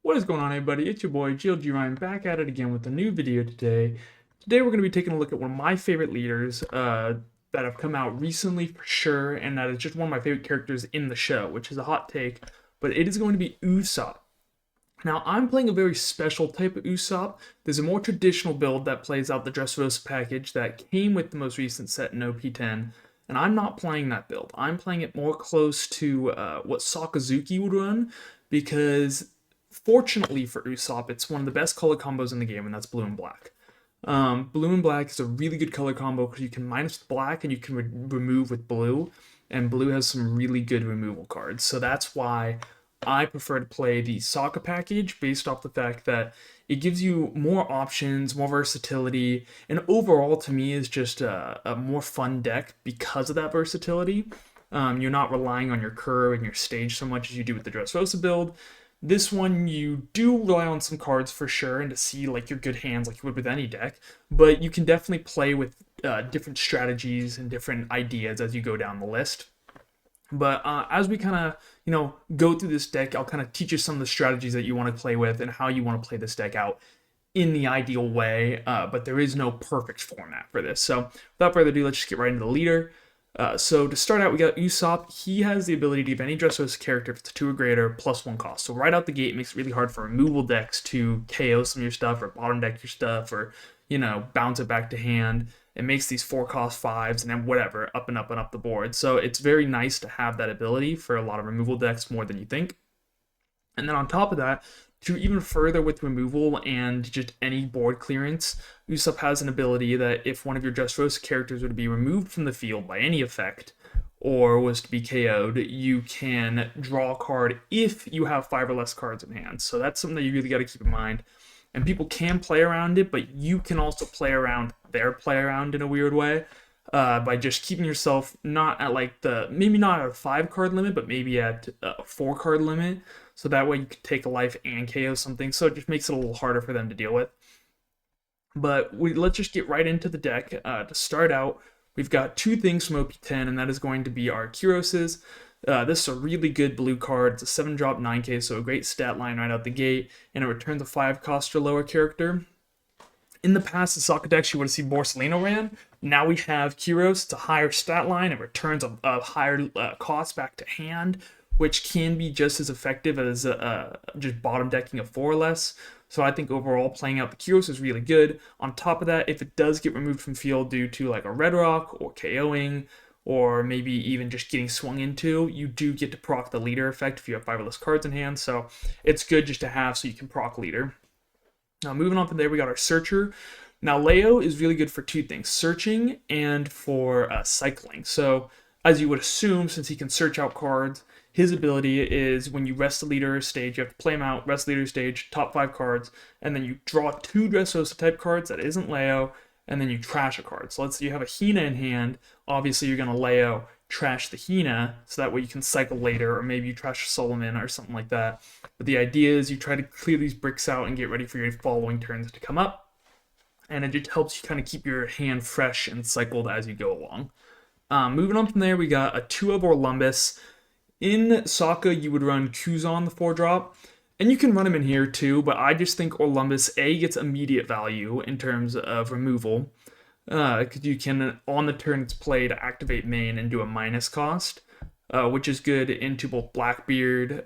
What is going on, everybody? It's your boy Jewelry Bonney back at it again with a new video today. Today we're going to be taking a look at one of my favorite leaders that have come out recently for sure, and that is just one of my favorite characters in the show, which is a hot take, but it is going to be Usopp. Now, I'm playing a very special type of Usopp. There's a more traditional build that plays out the Dressrosa package that came with the most recent set in OP10, and I'm not playing that build. I'm playing it more close to what Sakazuki would run, because fortunately for Usopp, it's one of the best color combos in the game, and that's blue and black. Blue and black is a really good color combo because you can minus black and you can remove with blue, and blue has some really good removal cards. So that's why I prefer to play the Sokka package based off the fact that it gives you more options, more versatility, and overall to me is just a more fun deck because of that versatility. You're not relying on your curve and your stage so much as you do with the Dressrosa build. This one, you do rely on some cards for sure, and to see like your good hands like you would with any deck, but you can definitely play with different strategies and different ideas as you go down the list. But as we kind of, go through this deck, I'll kind of teach you some of the strategies that you want to play with and how you want to play this deck out in the ideal way, but there is no perfect format for this. So without further ado, let's just get right into the leader. So to start out, we got Usopp. He has the ability to give any Dressrosa character, if it's a 2 or greater, +1 cost. So right out the gate, it makes it really hard for removal decks to KO some of your stuff, or bottom deck your stuff, or, bounce it back to hand. It makes these 4-cost 5s, and then whatever, up and up and up the board. So it's very nice to have that ability for a lot of removal decks, more than you think. And then on top of that, to even further with removal and just any board clearance, Usopp has an ability that if one of your Dressrosa characters were to be removed from the field by any effect, or was to be KO'd, you can draw a card if you have 5 or less cards in hand. So that's something that you really got to keep in mind. And people can play around it, but you can also play around their play around in a weird way, by just keeping yourself not at maybe not at a 5-card limit, but maybe at a 4-card limit. So that way you can take a life and KO something. So it just makes it a little harder for them to deal with. But let's just get right into the deck. To start out, we've got 2 things from OP10, and that is going to be our Kuroses. This is a really good blue card. It's a 7-drop 9k, so a great stat line right out the gate, and it returns a 5-cost or lower character. In the past, the Sokka decks, you would have seen Borsalino ran. Now we have Kuros. It's a higher stat line. It returns a higher cost back to hand, which can be just as effective as just bottom decking a 4 or less. So I think overall playing out the Kuros is really good. On top of that, if it does get removed from field due to like a Red Rock or KOing, or maybe even just getting swung into, you do get to proc the leader effect if you have 5 or less cards in hand. So it's good just to have so you can proc leader. Now moving on from there, we got our Searcher. Now Leo is really good for 2 things, searching and for cycling. So as you would assume, since he can search out cards, his ability is when you rest the leader stage, you have to play him out, rest the leader stage, top 5 cards, and then you draw 2 Dressrosa type cards that isn't Leo, and then you trash a card. So let's say you have a Hina in hand, obviously you're going to Leo, trash the Hina, so that way you can cycle later, or maybe you trash Solomon or something like that. But the idea is you try to clear these bricks out and get ready for your following turns to come up, and it just helps you kind of keep your hand fresh and cycled as you go along. Moving on from there, we got a 2 of Orlumbus. In Sokka, you would run Kuzan, the 4-drop, and you can run him in here too, but I just think Orlumbus, A, gets immediate value in terms of removal, because you can, on the turn it's played, activate main and do a minus cost, which is good into both Blackbeard,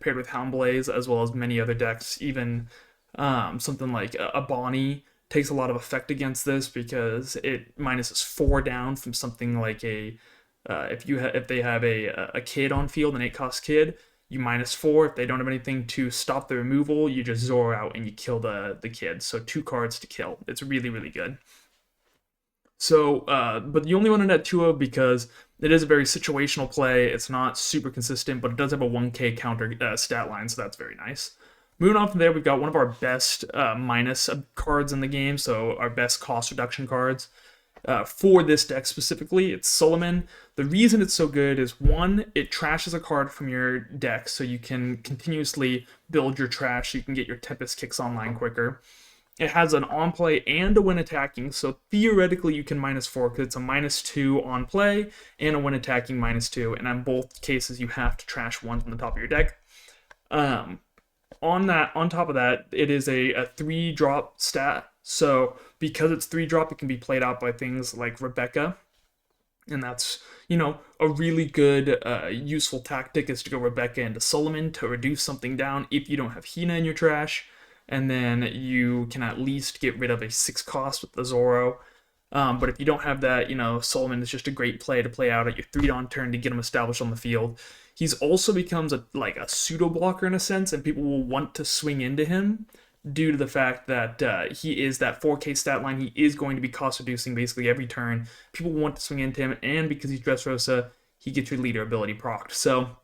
paired with Houndblaze, as well as many other decks. Even something like a Bonnie takes a lot of effect against this because it minuses 4 down from something like a if they have a kid on field, an 8-cost kid, you -4. If they don't have anything to stop the removal, you just Zoro out and you kill the kid. So 2 cards to kill. It's really, really good. So, but you only want it at 2-0 because it is a very situational play. It's not super consistent, but it does have a 1k counter stat line, so that's very nice. Moving on from there, we've got one of our best minus cards in the game, so our best cost reduction cards. For this deck specifically, it's Solomon. The reason it's so good is, 1, it trashes a card from your deck, so you can continuously build your trash so you can get your Tempest kicks online quicker. It has an on play and a when attacking, so theoretically you can -4 because it's a -2 on play and a when attacking -2, and in both cases you have to trash 1 from the top of your deck. on top of that, it is a 3-drop stat. So because it's 3-drop, it can be played out by things like Rebecca, and that's, a really good useful tactic is to go Rebecca into Solomon to reduce something down if you don't have Hina in your trash, and then you can at least get rid of a 6 cost with the Zoro. But if you don't have that, Solomon is just a great play to play out at your 3-on turn to get him established on the field. He's also becomes a pseudo blocker in a sense, and people will want to swing into him due to the fact that he is that 4K stat line. He is going to be cost reducing basically every turn. People want to swing into him, and because he's Dressrosa, he gets your leader ability procced. So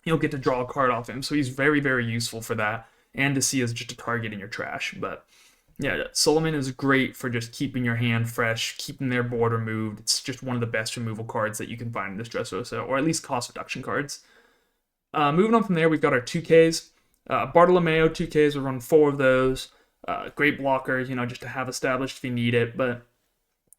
you'll get to draw a card off him. So he's very, very useful for that, and to see as just a target in your trash. But yeah, Solomon is great for just keeping your hand fresh, keeping their board removed. It's just one of the best removal cards that you can find in this Dressrosa, or at least cost reduction cards. Moving on from there, we've got our 2Ks. Bartolomeo 2Ks, we'll run 4 of those. Great blocker, just to have established if you need it, but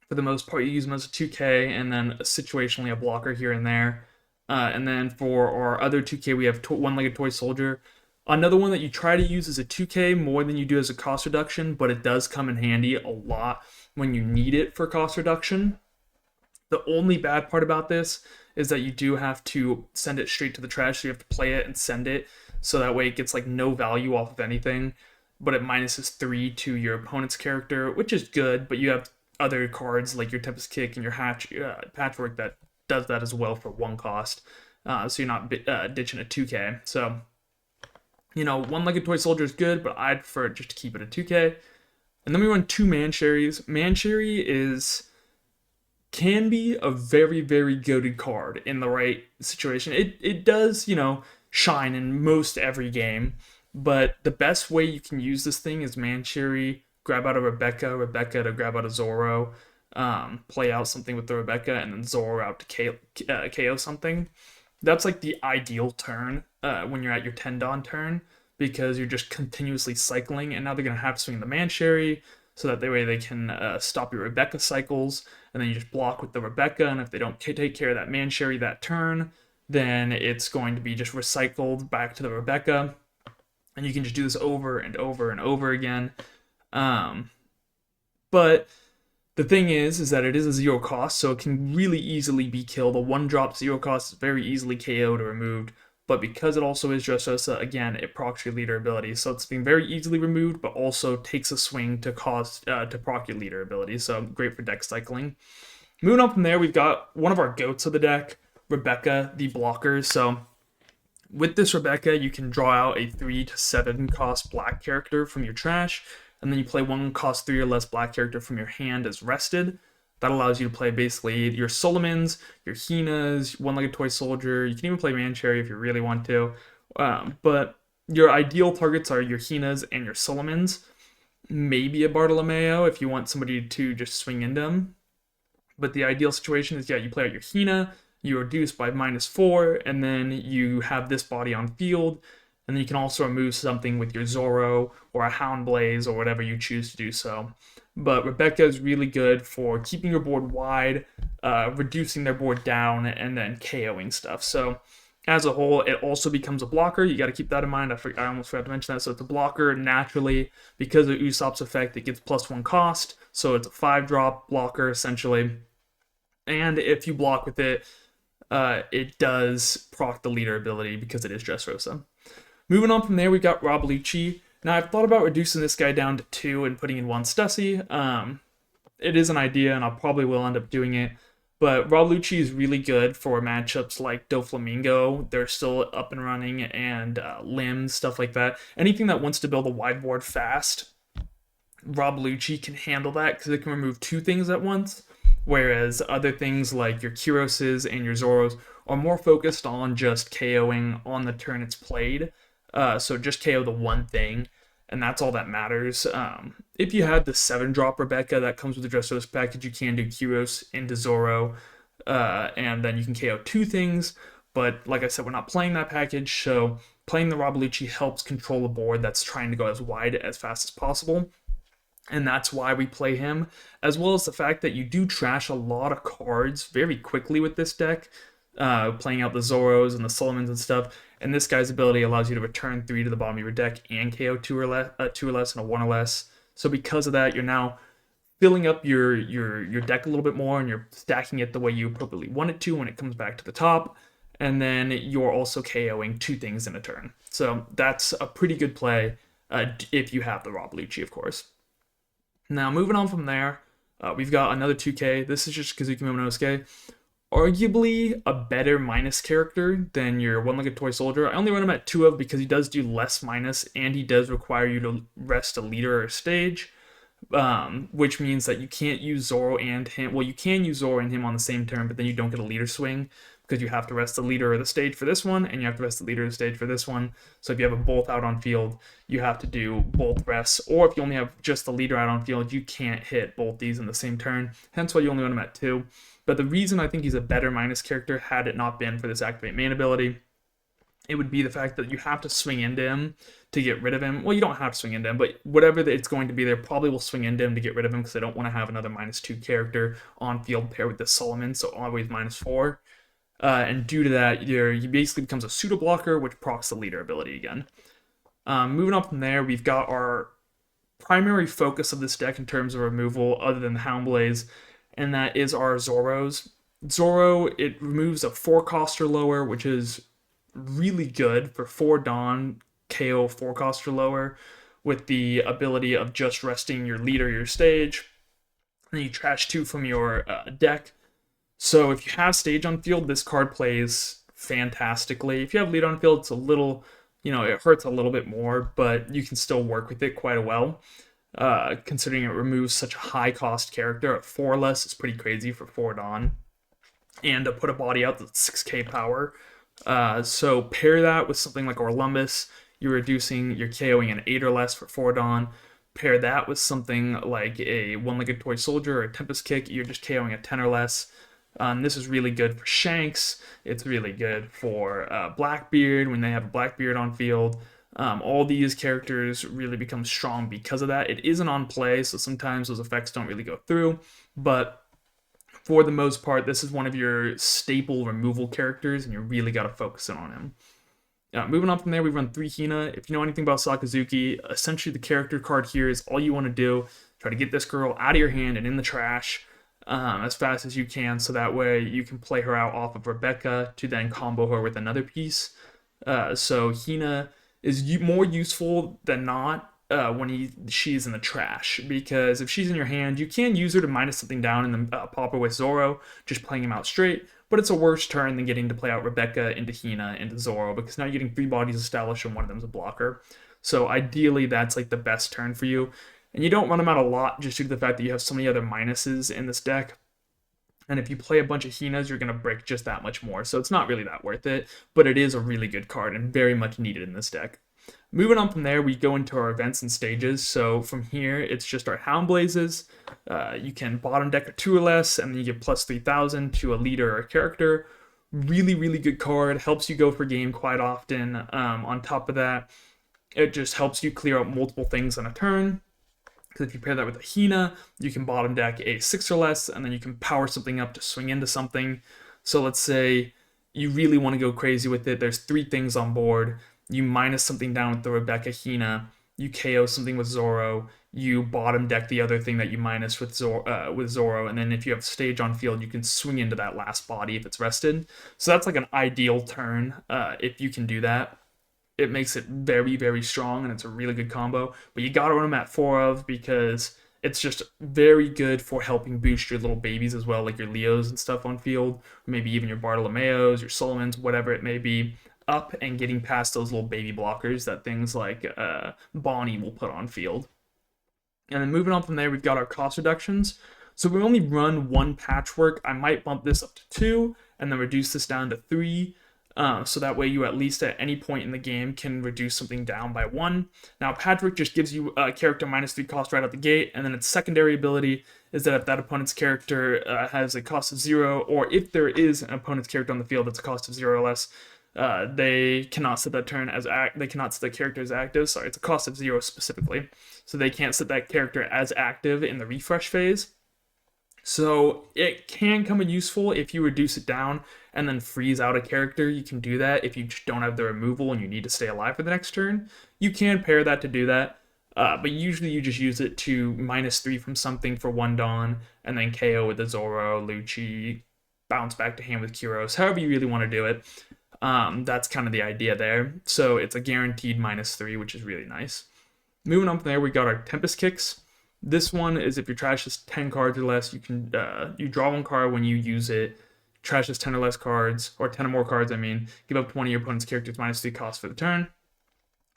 for the most part, you use them as a 2K, and then situationally a blocker here and there. And then for our other 2K, we have One-Legged Toy Soldier. Another one that you try to use as a 2K more than you do as a cost reduction, but it does come in handy a lot when you need it for cost reduction. The only bad part about this is that you do have to send it straight to the trash, so you have to play it and send it, so that way it gets no value off of anything, but it minuses 3 to your opponent's character, which is good, but you have other cards like your Tempest Kick and your Patchwork that does that as well for 1 cost, so you're not ditching a 2K. So, One-Legged Toy Soldier is good, but I'd prefer it just to keep it a 2K. And then we run 2 Mancherries. Mancherry can be a very, very goated card in the right situation. It does, shine in most every game, but the best way you can use this thing is Mancherry, grab out a Rebecca to grab out a Zoro, play out something with the Rebecca, and then Zoro out to KO something. That's the ideal turn when you're at your 10-don turn, because you're just continuously cycling, and now they're going to have to swing the Mancherry, so that way they can stop your Rebecca cycles, and then you just block with the Rebecca, and if they don't take care of that Mancherry that turn, then it's going to be just recycled back to the Rebecca, and you can just do this over and over and over again. But the thing is that it is a 0 cost, so it can really easily be killed. A 1-drop 0 cost is very easily KO'd or removed, but because it also is Dressrosa, again, it procs your leader ability, so it's being very easily removed, but also takes a swing to proc your leader ability, so great for deck cycling. Moving on from there, we've got one of our goats of the deck, Rebecca, the blocker. So with this Rebecca, you can draw out a 3 to 7 cost black character from your trash, and then you play 1 cost 3 or less black character from your hand as rested. That allows you to play basically your Solomons, your Hinas, One-Legged Toy Soldier. You can even play Mancherry if you really want to. But your ideal targets are your Hinas and your Solomons. Maybe a Bartolomeo if you want somebody to just swing into them. But the ideal situation is, you play out your Hina, you reduce by -4, and then you have this body on field, and then you can also remove something with your Zoro or a Hound Blaze or whatever you choose to do so. But Rebecca is really good for keeping your board wide, reducing their board down, and then KOing stuff. So as a whole, it also becomes a blocker. You got to keep that in mind. I almost forgot to mention that. So it's a blocker naturally because of Usopp's effect. It gets +1 cost, so it's a 5-drop blocker essentially. And if you block with it, it does proc the leader ability because it is Dressrosa. Moving on from there, we've got Rob Lucci. Now, I've thought about reducing this guy down to 2 and putting in 1 Stussy. It is an idea, and I probably will end up doing it. But Rob Lucci is really good for matchups like Doflamingo. They're still up and running, and Limbs, stuff like that. Anything that wants to build a wide board fast, Rob Lucci can handle that because it can remove 2 things at once. Whereas other things like your Kiroses and your Zoros are more focused on just KOing on the turn it's played. So just KO the one thing, and that's all that matters. If you had the 7-drop Rebecca that comes with the Dressrosa package, you can do Kyros into Zoro, and then you can KO 2 things. But like I said, we're not playing that package, so playing the Rob Lucci helps control a board that's trying to go as wide as fast as possible. And that's why we play him, as well as the fact that you do trash a lot of cards very quickly with this deck, playing out the Zoros and the Solomons and stuff, And this guy's ability allows you to return 3 to the bottom of your deck and KO 2 or less and a 1 or less. So because of that, you're now filling up your deck a little bit more, and you're stacking it the way you appropriately want it to when it comes back to the top. And then you're also KOing 2 things in a turn. So that's a pretty good play if you have the Rob Lucci, of course. Now, moving on from there, we've got another 2K. This is just Kazuki Momonosuke. Arguably a better minus character than your one-legged toy soldier. I only run him at 2 of because he does do less minus, and he does require you to rest a leader or a stage. Which means that you can't use Zoro and him. Well, you can use Zoro and him on the same turn, but then you don't get a leader swing because you have to rest the leader or the stage for this one, and you have to rest the leader or the stage for this one. So if you have them both out on field, you have to do both rests. Or if you only have just the leader out on field, you can't hit both these in the same turn. Hence why you only run him at 2. But the reason I think he's a better minus character, had it not been for this activate main ability, it would be the fact that you have to swing into him to get rid of him. Well, you don't have to swing into him, but whatever it's going to be, they probably will swing into him to get rid of him because they don't want to have another -2 character on field paired with the Solomon, so always -4. And due to that, he basically becomes a pseudo blocker, which procs the leader ability again. Moving on from there, we've got our primary focus of this deck in terms of removal, other than the Houndblaze, and that is our Zoros. Zoro, it removes a 4-cost or lower, which is really good for 4 Dawn KO 4-cost or lower, with the ability of just resting your leader, your stage, and then you trash 2 from your deck. So if you have stage on field, this card plays fantastically. If you have lead on field, it's a little, it hurts a little bit more, but you can still work with it quite well. Considering it removes such a high cost character at 4 less is pretty crazy for 4 Dawn. And to put a body out that's 6k power. So pair that with something like Orlumbus, you're reducing your KOing an 8 or less for 4 Dawn. Pair that with something like a one-legged toy soldier or a Tempest Kick, you're just KOing a 10 or less. This is really good for Shanks. It's really good for Blackbeard when they have a Blackbeard on field. All these characters really become strong because of that. It isn't on play, so sometimes those effects don't really go through, but for the most part, this is one of your staple removal characters, and you really got to focus in on him. Moving on from there, we run 3 Hina. If you know anything about Sakazuki, essentially the character card here is all you want to do. Try to get this girl out of your hand and in the trash as fast as you can, so that way you can play her out off of Rebecca to then combo her with another piece. So Hina is more useful than not when she's in the trash, because if she's in your hand, you can use her to minus something down and then pop her with Zoro, just playing him out straight, but it's a worse turn than getting to play out Rebecca into Hina into Zoro, because now you're getting 3 bodies established and one of them's a blocker. So ideally, that's like the best turn for you. And you don't run them out a lot just due to the fact that you have so many other minuses in this deck. And if you play a bunch of Hinas, you're going to break just that much more. So it's not really that worth it, but it is a really good card and very much needed in this deck. Moving on from there, we go into our events and stages. So from here, it's just our Houndblazes. You can bottom deck a 2 or less, and then you get plus 3,000 to a leader or a character. Really, really good card. Helps you go for game quite often. On top of that, it just helps you clear out multiple things on a turn. Because if you pair that with a Hina, you can bottom deck a 6 or less, and then you can power something up to swing into something. So let's say you really want to go crazy with it. There's 3 things on board. You minus something down with the Rebecca Hina. You KO something with Zoro. You bottom deck the other thing that you minus with Zoro. And then if you have stage on field, you can swing into that last body if it's rested. So that's like an ideal turn if you can do that. It makes it very, very strong, and it's a really good combo. But you gotta run them at 4 of, because it's just very good for helping boost your little babies as well, like your Leos and stuff on field, or maybe even your Bartolomeos, your Solomons, whatever it may be, up and getting past those little baby blockers that things like Bonnie will put on field. And then moving on from there, we've got our cost reductions. So we only run 1 Patchwork. I might bump this up to 2, and then reduce this down to 3. So that way you at least at any point in the game can reduce something down by 1. Now Patchwork just gives you a character minus 3 cost right out the gate, and then its secondary ability is that if that opponent's character has a cost of 0, or if there is an opponent's character on the field that's a cost of 0 or less, they cannot set that turn as they cannot set the character as active. Sorry, it's a cost of 0 specifically, so they can't set that character as active in the refresh phase. So it can come in useful if you reduce it down and then freeze out a character, you can do that if you just don't have the removal and you need to stay alive for the next turn. You can pair that to do that, but usually you just use it to -3 from something for 1 Dawn, and then KO with the Zoro, Lucci, bounce back to hand with Kuros, however you really want to do it. That's kind of the idea there. So it's a guaranteed -3, which is really nice. Moving on from there, we got our Tempest Kicks. This one is if your trash is 10 cards or less, you can you draw 1 card when you use it. Trash is 10 or less cards, or 10 or more cards, I mean. Give up 20 of your opponent's character's -3 cost for the turn.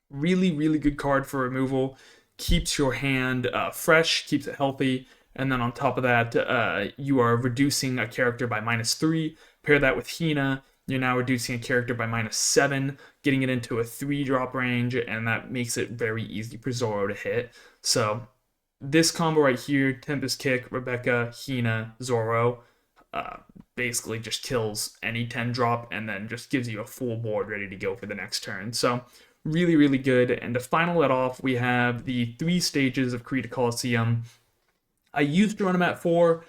Really, really good card for removal. Keeps your hand fresh, keeps it healthy, and then on top of that, you are reducing a character by -3. Pair that with Hina, you're now reducing a character by -7, getting it into a 3-drop range, and that makes it very easy for Zoro to hit. So this combo right here, Tempest Kick, Rebecca, Hina, Zoro, basically just kills any 10-drop and then just gives you a full board ready to go for the next turn. So really, really good. And to final it off, we have the 3 stages of Krita Coliseum. I used to run them at 4.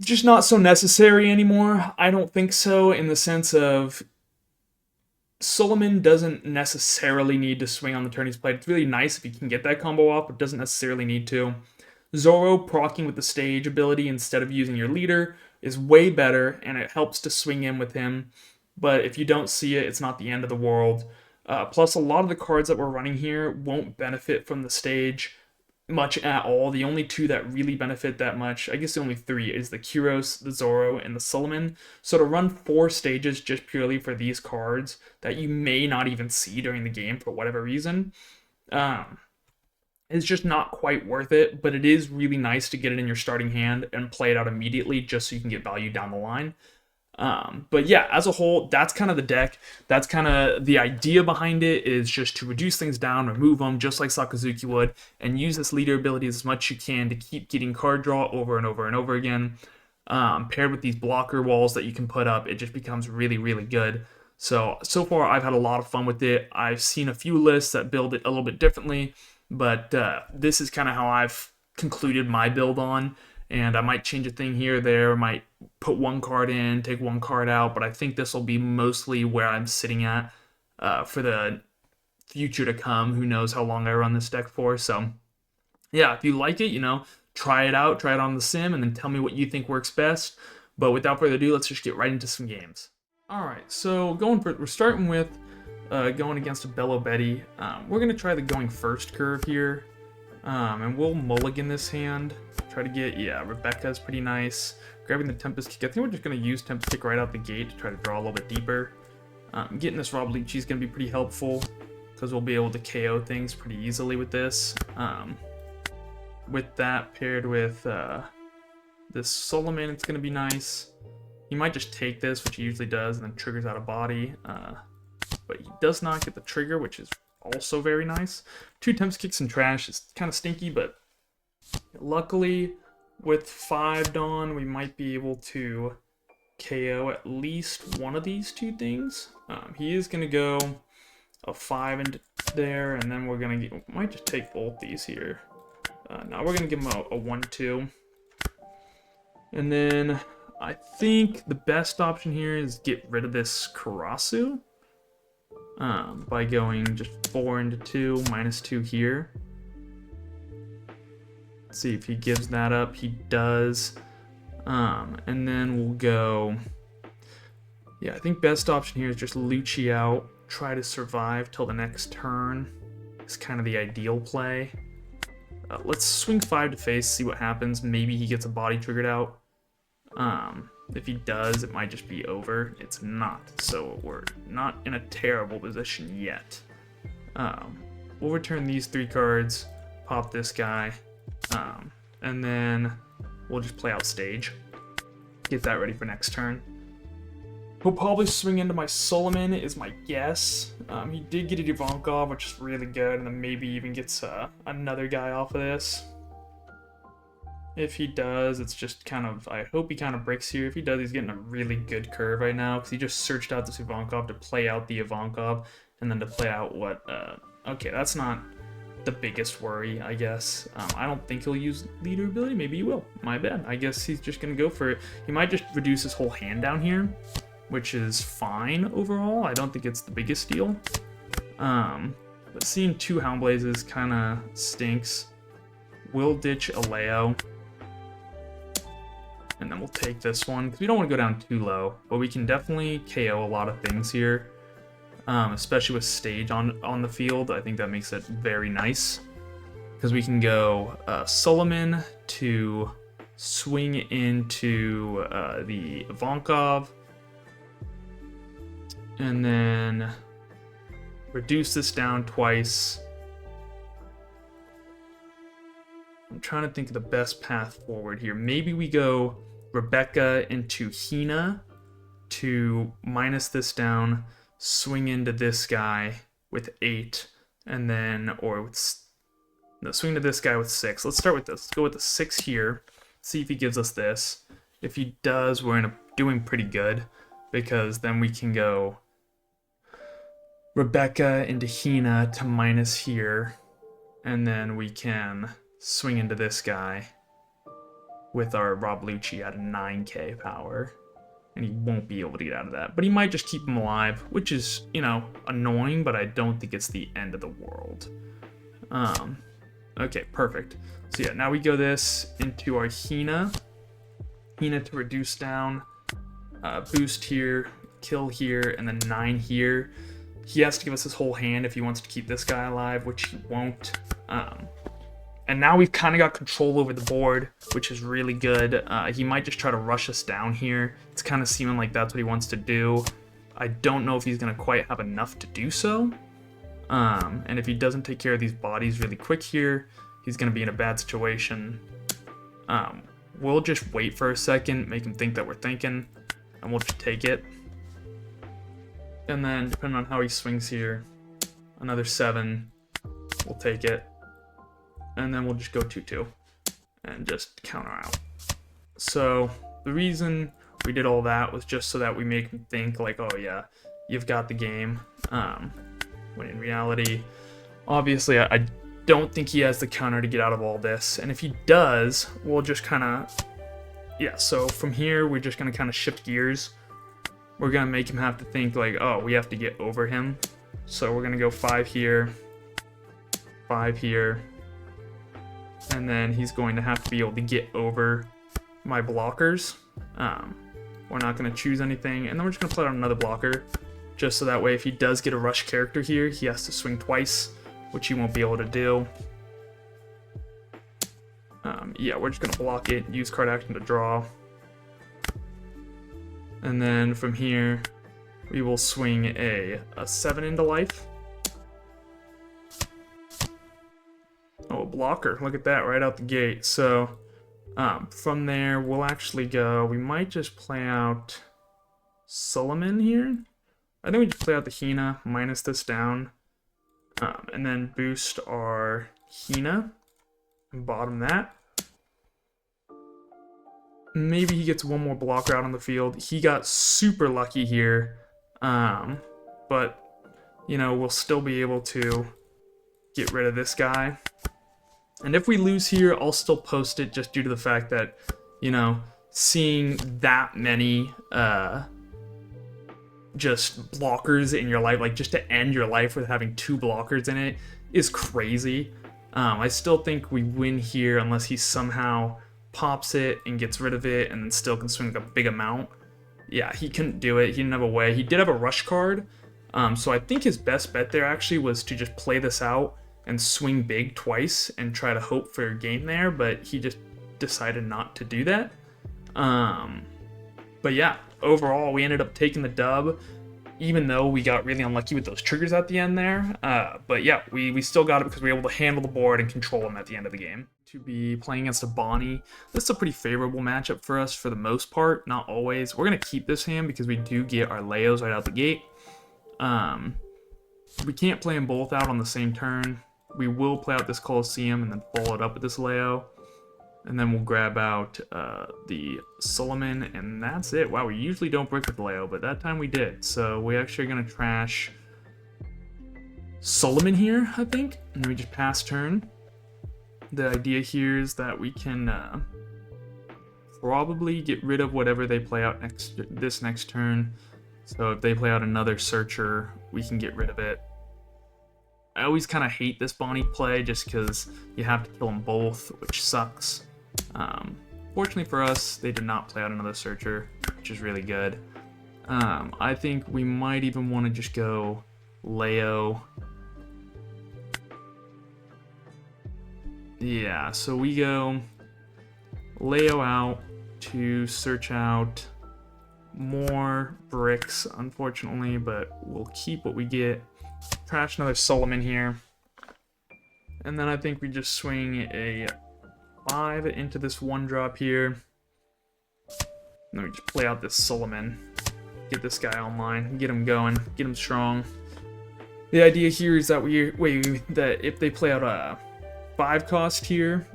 Just not so necessary anymore. I don't think so, in the sense of Solomon doesn't necessarily need to swing on the turn he's played. It's really nice if you can get that combo off, but doesn't necessarily need to. Zoro proccing with the stage ability instead of using your leader is way better, and it helps to swing in with him. But if you don't see it, it's not the end of the world. Plus, a lot of the cards that we're running here won't benefit from the stage much at all. The only 2 that really benefit that much, I guess the only 3, is the Kuros, the Zoro, and the Solomon. So to run 4 stages just purely for these cards that you may not even see during the game for whatever reason, is just not quite worth it, but it is really nice to get it in your starting hand and play it out immediately just so you can get value down the line. But yeah, as a whole, that's kind of the deck. That's kind of the idea behind it, is just to reduce things down, remove them, just like Sakazuki would, and use this leader ability as much as you can to keep getting card draw over and over and over again. Paired with these blocker walls that you can put up, it just becomes really, really good. So far, I've had a lot of fun with it. I've seen a few lists that build it a little bit differently, but this is kind of how I've concluded my build on. And I might change a thing here or there, might put 1 card in, take 1 card out, but I think this will be mostly where I'm sitting at for the future to come. Who knows how long I run this deck for. So yeah, if you like it, try it out, try it on the sim, and then tell me what you think works best. But without further ado, let's just get right into some games. Alright, so we're starting with going against a Belo Betty. We're going to try the going first curve here. And we'll mulligan this hand. Try to get, Rebecca's pretty nice. Grabbing the Tempest Kick. I think we're just going to use Tempest Kick right out the gate to try to draw a little bit deeper. Getting this Rob Leachy is going to be pretty helpful, because we'll be able to KO things pretty easily with this. With that paired with this Solomon, it's going to be nice. He might just take this, which he usually does, and then triggers out of body. But he does not get the trigger, which is also very nice. 2 Tempest Kicks and trash is kind of stinky, but luckily with 5 Dawn, we might be able to KO at least one of these 2 things. He is going to go a 5 into there, and then we're going to might just take both these here. Now we're going to give him a 1-2. And then I think the best option here is get rid of this Karasu. By going just 4 into 2, -2 here. Let's see if he gives that up. He does. And then we'll go... Yeah, I think best option here is just Lucci out. Try to survive till the next turn. It's kind of the ideal play. Let's swing 5 to face, see what happens. Maybe he gets a body triggered out. If he does, it might just be over. It's not, so we're not in a terrible position yet. We'll return these 3 cards, pop this guy, and then we'll just play out stage. Get that ready for next turn. He'll probably swing into my Solomon, is my guess. He did get a Ivankov, which is really good, and then maybe even gets another guy off of this. If he does, it's just kind of, I hope he kind of breaks here. If he does, he's getting a really good curve right now, because he just searched out this Ivankov to play out the Ivankov, and then to play out what, okay, that's not the biggest worry, I guess. I don't think he'll use leader ability. Maybe he will. My bad. I guess he's just going to go for it. He might just reduce his whole hand down here, which is fine overall. I don't think it's the biggest deal. But seeing 2 Hound Blazes kind of stinks. We'll ditch a Leo. And then we'll take this one, because we don't want to go down too low. But we can definitely KO a lot of things here. Especially with stage on the field. I think that makes it very nice. Because we can go Solomon to swing into the Ivankov. And then reduce this down twice. I'm trying to think of the best path forward here. Maybe we go Rebecca into Hina to minus this down, swing into this guy with 8, and then, swing to this guy with 6. Let's start with this. Let's go with the 6 here. See if he gives us this. If he does, we're doing pretty good, because then we can go Rebecca into Hina to minus here, and then we can swing into this guy with our Rob Lucci at a 9k power, and he won't be able to get out of that. But he might just keep him alive, which is, you know, annoying, but I don't think it's the end of the world. Okay, perfect. So yeah, now we go this into our Hina to reduce down, boost here, kill here, and then 9 here. He has to give us his whole hand if he wants to keep this guy alive, which he won't. And now we've kind of got control over the board, which is really good. He might just try to rush us down here. It's kind of seeming like that's what he wants to do. I don't know if he's going to quite have enough to do so. And if he doesn't take care of these bodies really quick here, he's going to be in a bad situation. We'll just wait for a second, make him think that we're thinking, and we'll just take it. And then, depending on how he swings here, another 7, we'll take it. And then we'll just go 2-2 and just counter out. So the reason we did all that was just so that we make him think like, oh yeah, you've got the game. When in reality, obviously, I don't think he has the counter to get out of all this. And if he does, we'll just kind of, yeah, so from here, we're just going to kind of shift gears. We're going to make him have to think like, oh, we have to get over him. So we're going to go 5 here, 5 here. And then he's going to have to be able to get over my blockers. We're not going to choose anything. And then we're just going to put out another blocker. Just so that way if he does get a rush character here, he has to swing twice, which he won't be able to do. Yeah, we're just going to block it, use card action to draw. And then from here, we will swing a 7 into life. Oh, a blocker. Look at that right out the gate. So from there, we'll actually go, we might just play out Solomon here. I think we just play out the Hina, minus this down, and then boost our Hina, and bottom that. Maybe he gets one more blocker out on the field. He got super lucky here, but, you know, we'll still be able to get rid of this guy. And if we lose here, I'll still post it just due to the fact that, you know, seeing that many just blockers in your life, like just to end your life with having 2 blockers in it, is crazy. I still think we win here unless he somehow pops it and gets rid of it and then still can swing like a big amount. Yeah, he couldn't do it. He didn't have a way. He did have a rush card, so I think his best bet there actually was to just play this out and swing big twice and try to hope for a game there, but he just decided not to do that. But yeah, overall, we ended up taking the dub, even though we got really unlucky with those triggers at the end there. But yeah, we still got it because we were able to handle the board and control him at the end of the game. To be playing against a Bonney, this is a pretty favorable matchup for us for the most part, not always. We're going to keep this hand because we do get our Leos right out the gate. We can't play them both out on the same turn. We will play out this Colosseum and then follow it up with this Leo. And then we'll grab out the Solomon, and that's it. Wow, we usually don't break with Leo, but that time we did. So we actually are going to trash Solomon here, I think. And then we just pass turn. The idea here is that we can probably get rid of whatever they play out this next turn. So if they play out another searcher, we can get rid of it. I always kind of hate this Bonney play just because you have to kill them both, which sucks. Fortunately for us, they did not play out another searcher, which is really good. I think we might even want to just go Leo. Yeah, so we go Leo out to search out more bricks, unfortunately, but we'll keep what we get. Trash another Solomon here. And then I think we just swing a 5 into this 1-drop here. And then we just play out this Solomon. Get this guy online, get him going, get him strong. The idea here is that that if they play out a 5 cost here,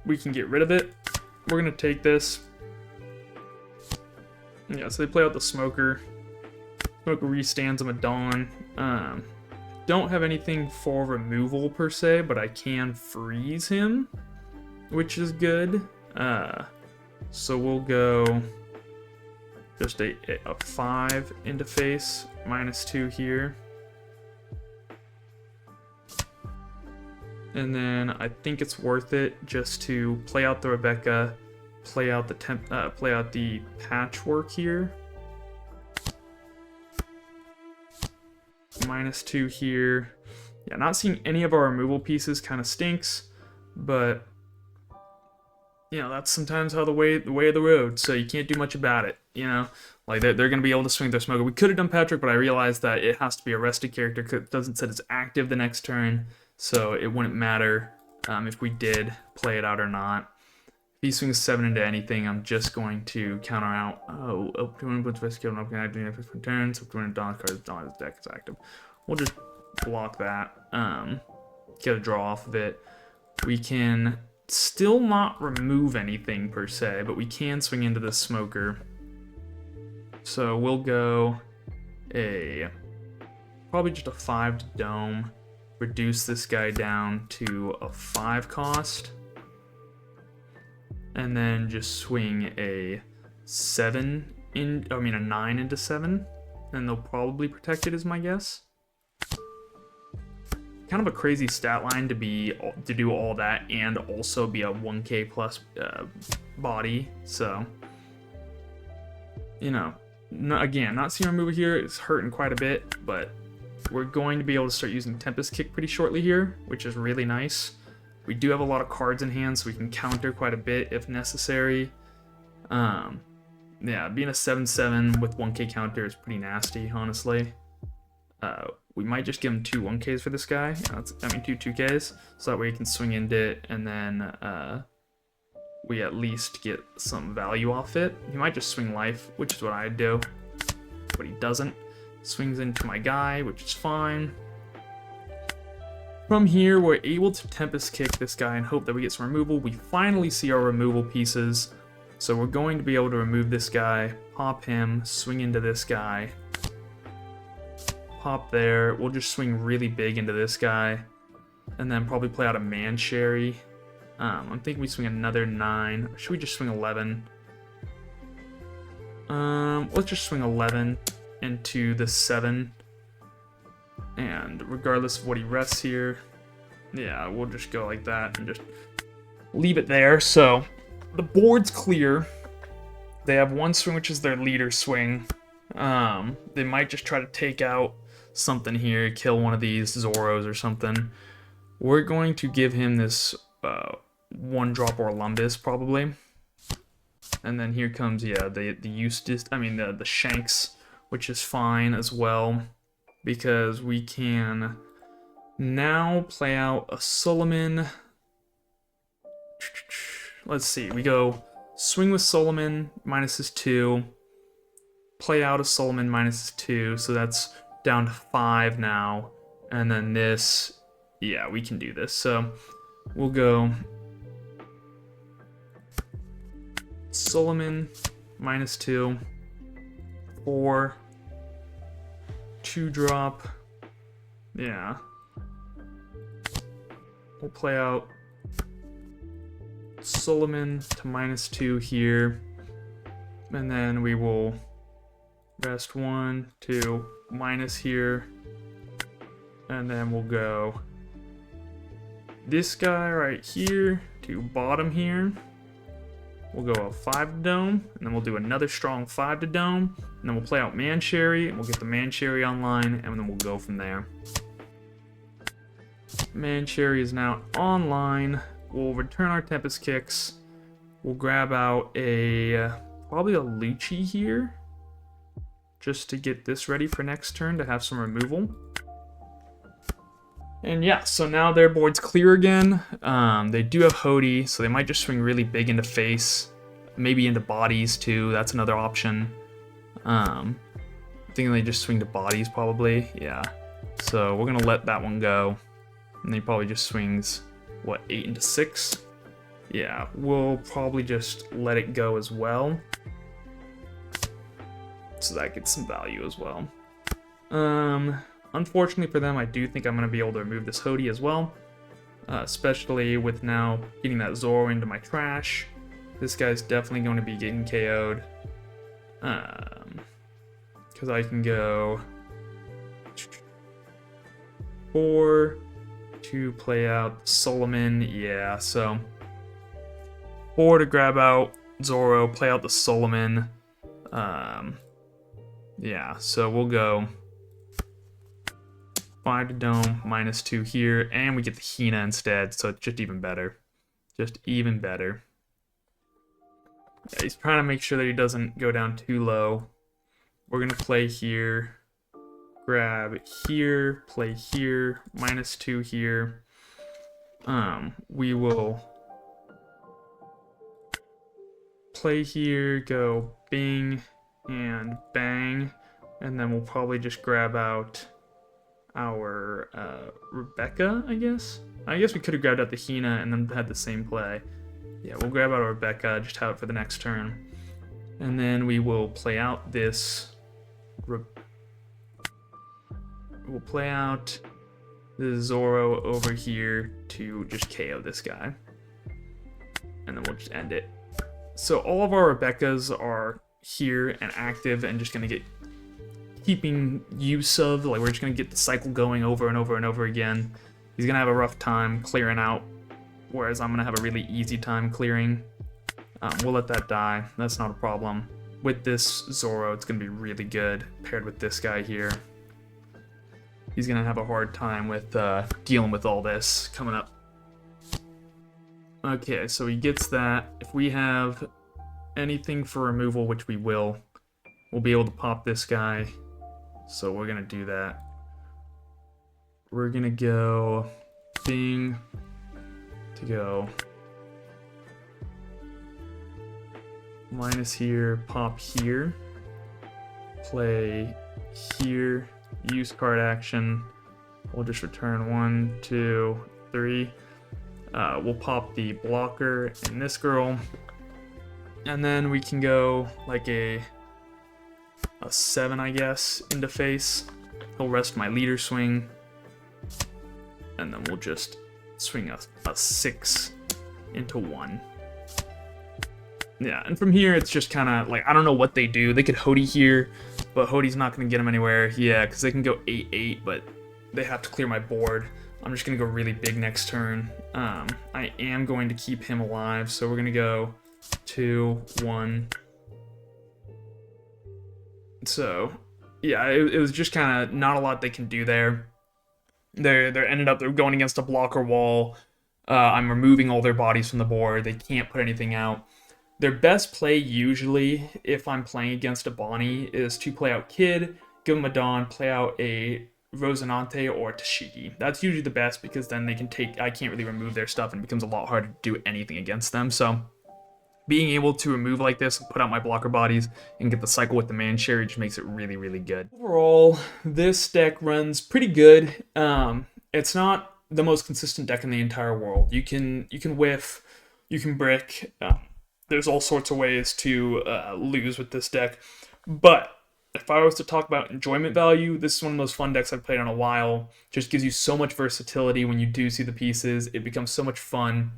we can get rid of it. We're gonna take this. Yeah, so they play out the Smoker. Smoker restands him a Dawn. Don't have anything for removal per se, but I can freeze him, which is good. So we'll go just a 5 into face, -2 here. And then I think it's worth it just to play out the Rebecca, play out the patchwork here. -2 here. Yeah, not seeing any of our removal pieces kind of stinks, but you know, that's sometimes how the way of the road, so you can't do much about it, you know? Like, they're going to be able to swing their Smoker. We could have done Patrick, but I realized that it has to be a rested character because it doesn't say it's active the next turn, so it wouldn't matter if we did play it out or not. If he swings 7 into anything, I'm just going to counter out. Up to 1 puts best kill, and I do for turns. Up to 1 Dawn card, Dawn his deck is active. We'll just block that. Get a draw off of it. We can still not remove anything per se, but we can swing into the Smoker. So we'll go probably just a 5 to Dome. Reduce this guy down to a 5 cost. And then just swing a 9 into 7. And they'll probably protect it, is my guess. Kind of a crazy stat line to do all that and also be a 1k plus body. So, you know, again, not seeing removal here. It's hurting quite a bit, but we're going to be able to start using Tempest Kick pretty shortly here, which is really nice. We do have a lot of cards in hand, so we can counter quite a bit if necessary. Yeah, being a 7/7 with 1k counter is pretty nasty, honestly. We might just give him 2 1ks for this guy. 2 2ks, so that way he can swing into it, and then we at least get some value off it. He might just swing life, which is what I'd do, but he doesn't. Swings into my guy, which is fine. From here, we're able to Tempest Kick this guy and hope that we get some removal. We finally see our removal pieces, so we're going to be able to remove this guy, pop him, swing into this guy. Pop there. We'll just swing really big into this guy, and then probably play out a Man Sherry. I'm thinking we swing another 9. Or should we just swing 11? Let's just swing 11 into the 7. And regardless of what he rests here, yeah, we'll just go like that and just leave it there. So the board's clear. They have 1 swing, which is their leader swing. They might just try to take out something here, kill one of these Zoros or something. We're going to give him this 1-drop Orlumbus probably, and then here comes the Eustace. The Shanks, which is fine as well because we can now play out a Solomon. Let's see, we go swing with Solomon minus his 2, play out a Solomon minus his 2, so that's down to 5 now, and then this, yeah, we can do this. So we'll go Solomon minus 2, 4, 2-drop, Yeah. We'll play out Solomon to -2 here. And then we will rest 1, 2, minus here. And then we'll go this guy right here to bottom here. We'll go a 5 to dome, and then we'll do another strong 5 to dome, and then we'll play out Man Cherry, and we'll get the Man Cherry online, and then we'll go from there. Man Cherry is now online. We'll return our Tempest Kicks. We'll grab out a probably a Lucci here, just to get this ready for next turn to have some removal. And yeah, so now their board's clear again. They do have Hody, so they might just swing really big into face, maybe into bodies too. That's another option. I'm thinking they just swing to bodies probably. Yeah. So we're gonna let that one go, and he probably just swings what, 8 into 6. Yeah, we'll probably just let it go as well, so that gets some value as well. Unfortunately for them, I do think I'm going to be able to remove this Hody as well, especially with now getting that Zoro into my trash. This guy's definitely going to be getting KO'd, because I can go 4 to play out Solomon. Yeah, so 4 to grab out Zoro, play out the Solomon. Yeah, so we'll go 5 to dome, -2 here, and we get the Hina instead, so it's just even better. Just even better. Yeah, he's trying to make sure that he doesn't go down too low. We're going to play here, grab here, play here, -2 here. We will play here, go bing and bang, and then we'll probably just grab out our Rebecca, I guess. I guess we could have grabbed out the Hina and then had the same play. Yeah, we'll grab out our Rebecca, just have it for the next turn. And then we will play out this... We'll play out the Zoro over here to just KO this guy. And then we'll just end it. So all of our Rebeccas are here and active and just going to get keeping use of, like, we're just going to get the cycle going over and over and over again. He's going to have a rough time clearing out, whereas I'm going to have a really easy time clearing. We'll let that die. That's not a problem. With this Zoro, it's going to be really good paired with this guy here. He's going to have a hard time with dealing with all this coming up. Okay, so he gets that. If we have anything for removal, which we will, we'll be able to pop this guy. So we're going to do that. We're going to go bing to go minus here, pop here, play here, use card action. We'll just return 1, 2, 3. We'll pop the blocker in this girl. And then we can go like a 7, I guess, into face. He'll rest my leader swing. And then we'll just swing a 6 into 1. Yeah, and from here, it's just kind of like, I don't know what they do. They could Hody here, but Hody's not going to get them anywhere. Yeah, because they can go 8-8, but they have to clear my board. I'm just going to go really big next turn. I am going to keep him alive, so we're going to go 2, 1. So, yeah, it was just kind of not a lot they can do there. They're going against a blocker wall. I'm removing all their bodies from the board. They can't put anything out. Their best play usually, if I'm playing against a Bonnie, is to play out Kid, give them a Dawn, play out a Rosinante or Tashigi. That's usually the best because then they can I can't really remove their stuff and it becomes a lot harder to do anything against them. So being able to remove like this and put out my blocker bodies and get the cycle with the Man Cherry just makes it really, really good. Overall, this deck runs pretty good. It's not the most consistent deck in the entire world. You can whiff, you can brick. There's all sorts of ways to lose with this deck, but If I was to talk about enjoyment value, this is one of the most fun decks I've played in a while. Just gives you so much versatility when you do see the pieces. It becomes so much fun.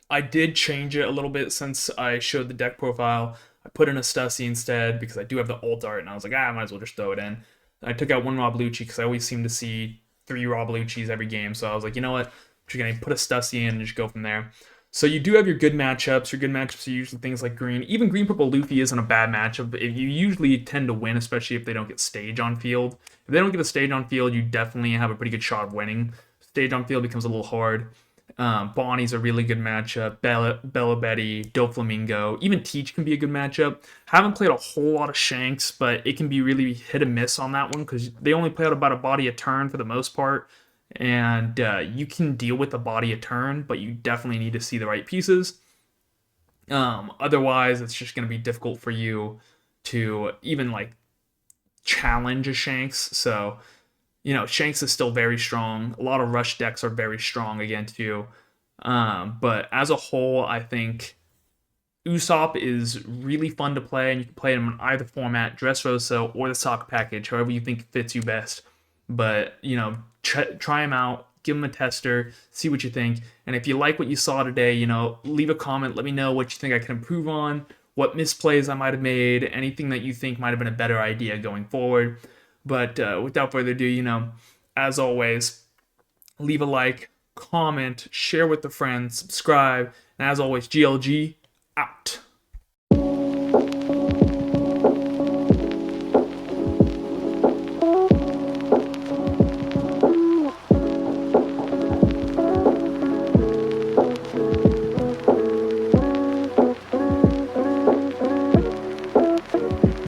I did change it a little bit since I showed the deck profile. I put in a Stussy instead because I do have the alt art, and I was like, I might as well just throw it in. I took out one Roblucci because I always seem to see 3 Robluccis every game, so I was like, you know what? I'm just gonna put a Stussy in and just go from there. So you do have your good matchups. Your good matchups are usually things like green. Even green purple Luffy isn't a bad matchup. You usually tend to win, especially if they don't get stage on field. If they don't get a stage on field, you definitely have a pretty good shot of winning. Stage on field becomes a little hard. Bonnie's a really good matchup. Belo Betty, Doflamingo, even Teach can be a good matchup. Haven't played a whole lot of Shanks, but it can be really hit and miss on that one because they only play out about a body a turn for the most part. And you can deal with the body a turn, but you definitely need to see the right pieces. Otherwise, it's just going to be difficult for you to even like challenge a Shanks. So, Shanks is still very strong. A lot of rush decks are very strong against you. But as a whole, I think Usopp is really fun to play, and you can play him in either format, Dressrosa or the sock package, however you think fits you best. But, try him out, give him a tester, see what you think. And if you like what you saw today, leave a comment, let me know what you think I can improve on, what misplays I might have made, anything that you think might have been a better idea going forward. But without further ado, as always, leave a like, comment, share with a friend, subscribe, and as always, GLG out.